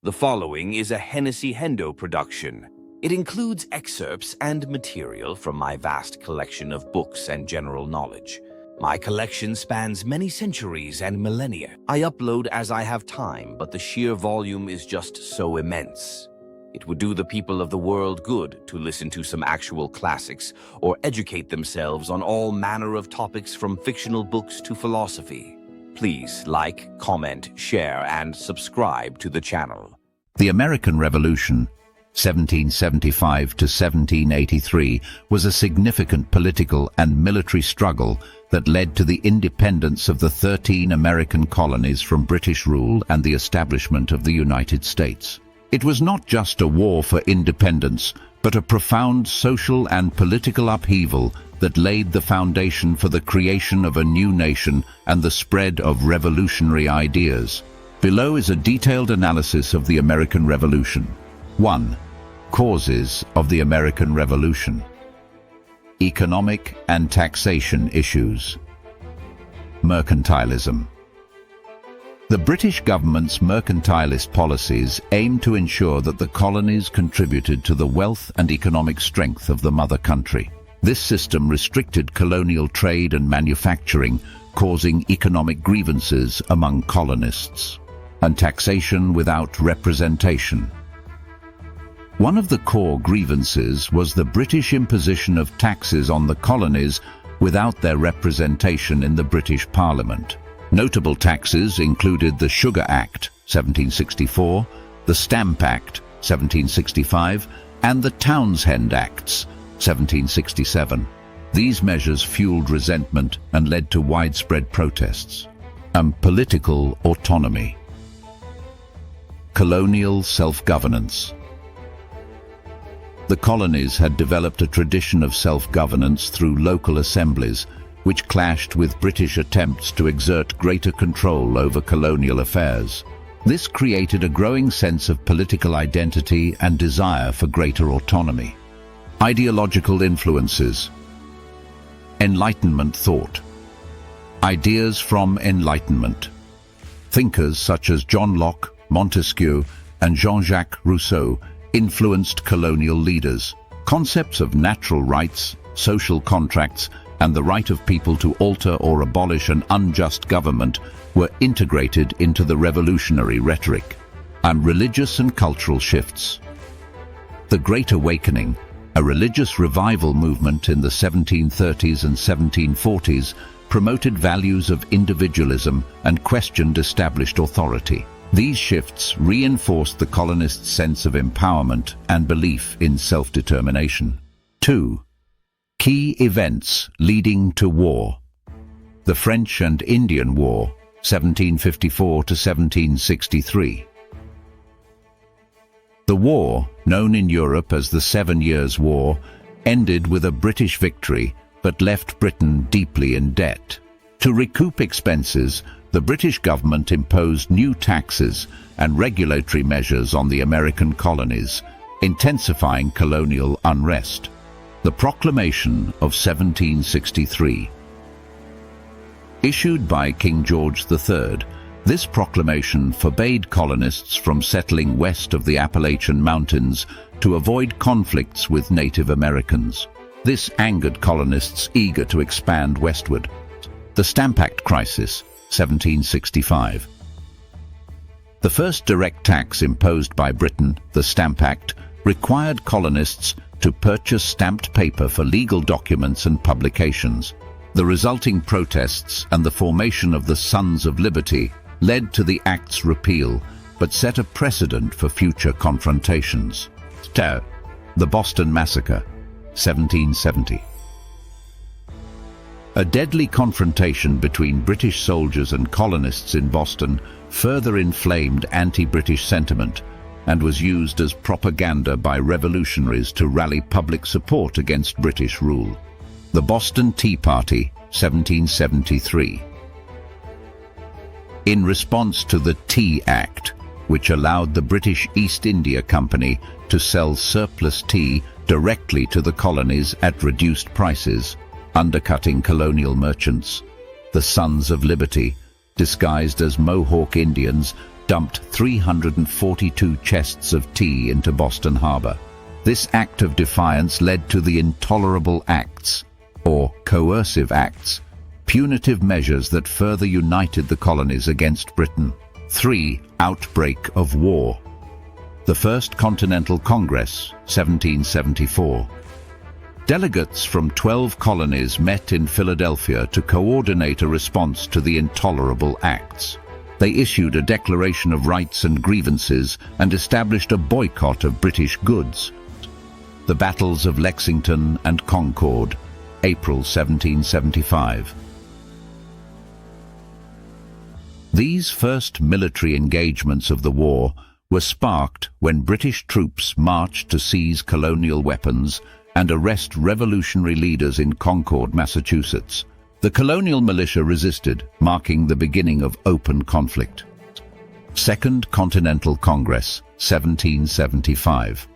The following is a Hennessy Hendo production. It includes excerpts and material from my vast collection of books and general knowledge. My collection spans many centuries and millennia. I upload as I have time, but the sheer volume is just so immense. It would do the people of the world good to listen to some actual classics or educate themselves on all manner of topics from fictional books to philosophy. Please like, comment, share, and subscribe to the channel. The American Revolution, 1775 to 1783, was a significant political and military struggle that led to the independence of the 13 American colonies from British rule and the establishment of the United States. It was not just a war for independence, but a profound social and political upheaval that laid the foundation for the creation of a new nation and the spread of revolutionary ideas. Below is a detailed analysis of the American Revolution. 1. Causes of the American Revolution. Economic and taxation issues. Mercantilism. The British government's mercantilist policies aimed to ensure that the colonies contributed to the wealth and economic strength of the mother country. This system restricted colonial trade and manufacturing, causing economic grievances among colonists. And taxation without representation. One of the core grievances was the British imposition of taxes on the colonies without their representation in the British Parliament. Notable taxes included the Sugar Act, 1764, the Stamp Act, 1765, and the Townshend Acts, 1767. These measures fueled resentment and led to widespread protests. Political autonomy. Colonial self-governance. The colonies had developed a tradition of self-governance through local assemblies, which clashed with British attempts to exert greater control over colonial affairs. This created a growing sense of political identity and desire for greater autonomy. Ideological influences. Enlightenment thought. Ideas from Enlightenment. Thinkers such as John Locke, Montesquieu, and Jean-Jacques Rousseau influenced colonial leaders. Concepts of natural rights, social contracts, and the right of people to alter or abolish an unjust government were integrated into the revolutionary rhetoric. Religious and cultural shifts. The Great Awakening, a religious revival movement in the 1730s and 1740s, promoted values of individualism and questioned established authority. These shifts reinforced the colonists' sense of empowerment and belief in self-determination. 2. Key events leading to war. The French and Indian War, 1754 to 1763. The war, known in Europe as the 7 Years' War, ended with a British victory but left Britain deeply in debt. To recoup expenses, the British government imposed new taxes and regulatory measures on the American colonies, intensifying colonial unrest. The Proclamation of 1763. Issued by King George III, this proclamation forbade colonists from settling west of the Appalachian Mountains to avoid conflicts with Native Americans. This angered colonists eager to expand westward. The Stamp Act crisis, 1765. The first direct tax imposed by Britain, the Stamp Act, required colonists to purchase stamped paper for legal documents and publications. The resulting protests and the formation of the Sons of Liberty led to the Act's repeal, but set a precedent for future confrontations. The Boston Massacre, 1770. A deadly confrontation between British soldiers and colonists in Boston further inflamed anti-British sentiment and was used as propaganda by revolutionaries to rally public support against British rule. The Boston Tea Party, 1773. In response to the Tea Act, which allowed the British East India Company to sell surplus tea directly to the colonies at reduced prices, undercutting colonial merchants, the Sons of Liberty, disguised as Mohawk Indians, dumped 342 chests of tea into Boston Harbor. This act of defiance led to the Intolerable Acts, or Coercive Acts, punitive measures that further united the colonies against Britain. 3. Outbreak of war. The First Continental Congress, 1774. Delegates from 12 colonies met in Philadelphia to coordinate a response to the Intolerable Acts. They issued a Declaration of Rights and Grievances and established a boycott of British goods. The Battles of Lexington and Concord, April 1775. These first military engagements of the war were sparked when British troops marched to seize colonial weapons and arrest revolutionary leaders in Concord, Massachusetts. The colonial militia resisted, marking the beginning of open conflict. Second Continental Congress, 1775.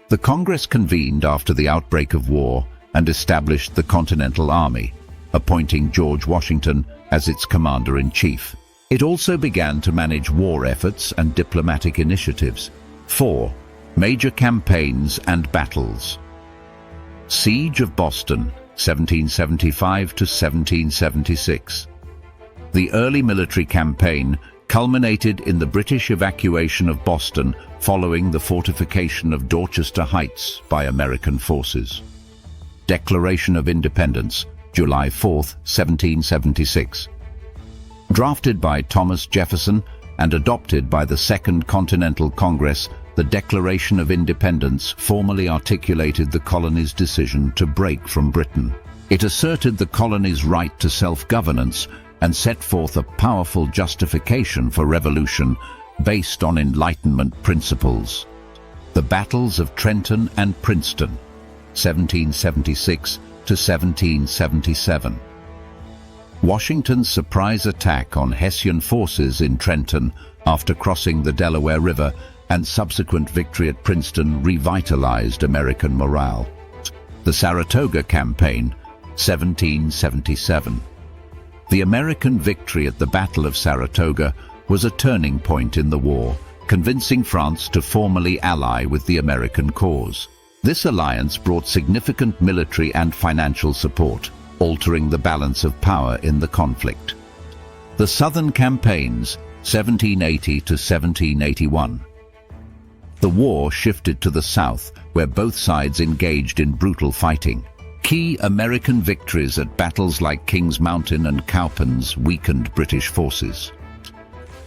The Congress convened after the outbreak of war and established the Continental Army, appointing George Washington as its commander-in-chief. It also began to manage war efforts and diplomatic initiatives. 4. Major campaigns and battles. Siege of Boston, 1775 to 1776. The early military campaign culminated in the British evacuation of Boston following the fortification of Dorchester Heights by American forces. Declaration of Independence, July 4, 1776. Drafted by Thomas Jefferson and adopted by the Second Continental Congress, the Declaration of Independence formally articulated the colonies' decision to break from Britain. It asserted the colonies' right to self-governance and set forth a powerful justification for revolution based on Enlightenment principles. The Battles of Trenton and Princeton, 1776 to 1777. Washington's surprise attack on Hessian forces in Trenton after crossing the Delaware River and subsequent victory at Princeton revitalized American morale. The Saratoga Campaign, 1777. The American victory at the Battle of Saratoga was a turning point in the war, convincing France to formally ally with the American cause. This alliance brought significant military and financial support, altering the balance of power in the conflict. The Southern Campaigns, 1780 to 1781. The war shifted to the south, where both sides engaged in brutal fighting. Key American victories at battles like Kings Mountain and Cowpens weakened British forces.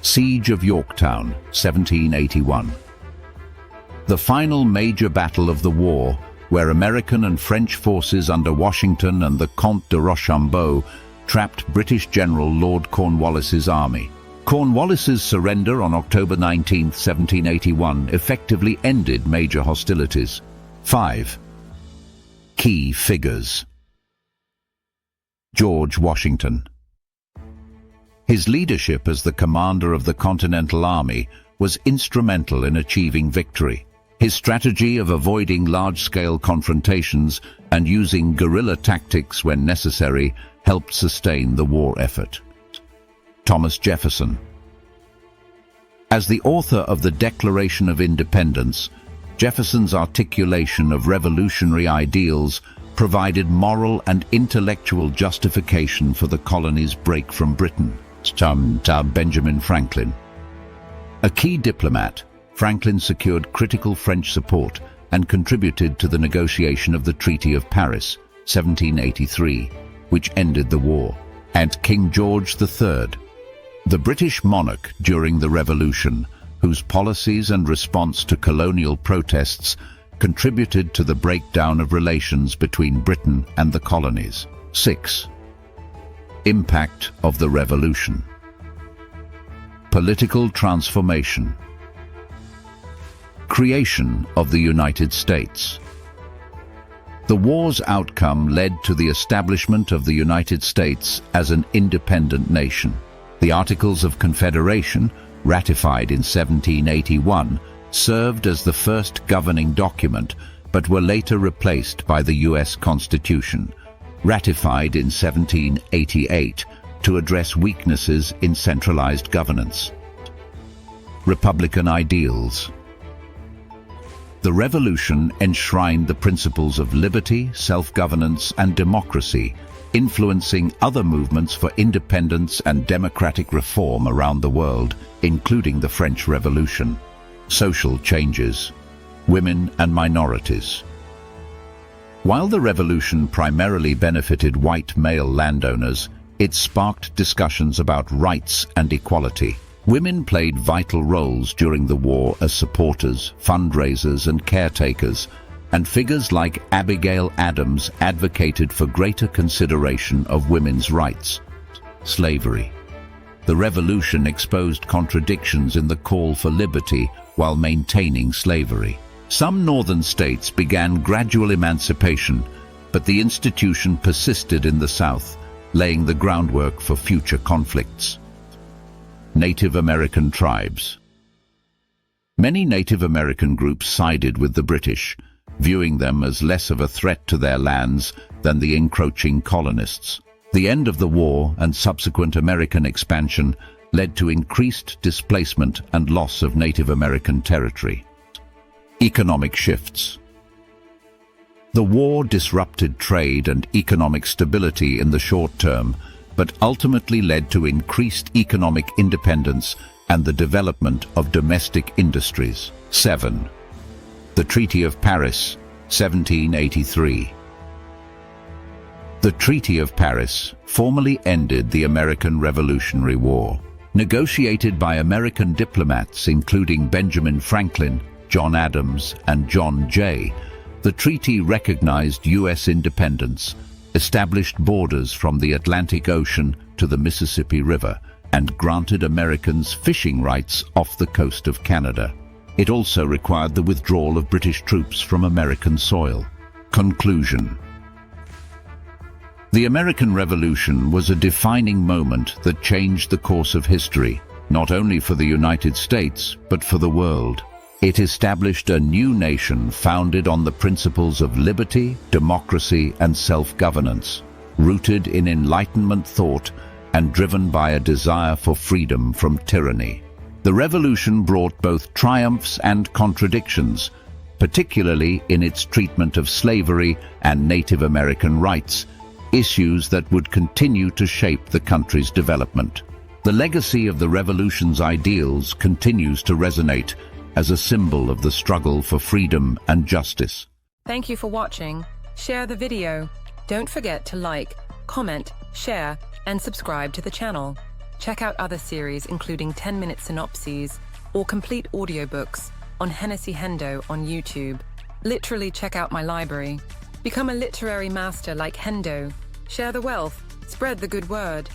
Siege of Yorktown, 1781. The final major battle of the war, where American and French forces under Washington and the Comte de Rochambeau trapped British General Lord Cornwallis's army. Cornwallis's surrender on October 19, 1781 effectively ended major hostilities. 5. Key figures. George Washington. His leadership as the commander of the Continental Army was instrumental in achieving victory. His strategy of avoiding large-scale confrontations and using guerrilla tactics when necessary helped sustain the war effort. Thomas Jefferson. As the author of the Declaration of Independence, Jefferson's articulation of revolutionary ideals provided moral and intellectual justification for the colonies' break from Britain. Benjamin Franklin. A key diplomat, Franklin secured critical French support and contributed to the negotiation of the Treaty of Paris, 1783, which ended the war. And King George III, the British monarch during the Revolution, whose policies and response to colonial protests contributed to the breakdown of relations between Britain and the colonies. 6. Impact of the Revolution. Political transformation. Creation of the United States. The war's outcome led to the establishment of the United States as an independent nation. The Articles of Confederation, ratified in 1781, served as the first governing document, but were later replaced by the U.S. Constitution, ratified in 1788 to address weaknesses in centralized governance. Republican ideals. The revolution enshrined the principles of liberty, self-governance, and democracy, influencing other movements for independence and democratic reform around the world, including the French Revolution. Social changes. Women and minorities. While the revolution primarily benefited white male landowners, it sparked discussions about rights and equality. Women played vital roles during the war as supporters, fundraisers, and caretakers, and figures like Abigail Adams advocated for greater consideration of women's rights. Slavery. The revolution exposed contradictions in the call for liberty while maintaining slavery. Some northern states began gradual emancipation, but the institution persisted in the South, laying the groundwork for future conflicts. Native American tribes. Many Native American groups sided with the British, viewing them as less of a threat to their lands than the encroaching colonists. The end of the war and subsequent American expansion led to increased displacement and loss of Native American territory. Economic shifts. The war disrupted trade and economic stability in the short term, but ultimately led to increased economic independence and the development of domestic industries. 7. The Treaty of Paris, 1783. The Treaty of Paris formally ended the American Revolutionary War. Negotiated by American diplomats including Benjamin Franklin, John Adams, and John Jay, the treaty recognized U.S. independence, established borders from the Atlantic Ocean to the Mississippi River, and granted Americans fishing rights off the coast of Canada. It also required the withdrawal of British troops from American soil. Conclusion. The American Revolution was a defining moment that changed the course of history, not only for the United States, but for the world. It established a new nation founded on the principles of liberty, democracy, and self-governance, rooted in Enlightenment thought and driven by a desire for freedom from tyranny. The revolution brought both triumphs and contradictions, particularly in its treatment of slavery and Native American rights, issues that would continue to shape the country's development. The legacy of the revolution's ideals continues to resonate as a symbol of the struggle for freedom and justice. Thank you for watching. Share the video. Don't forget to like, comment, share, and subscribe to the channel. Check out other series including 10-minute synopses or complete audiobooks on Hennessy Hendo on YouTube. Literally check out my library. Become a literary master like Hendo. Share the wealth. Spread the good word.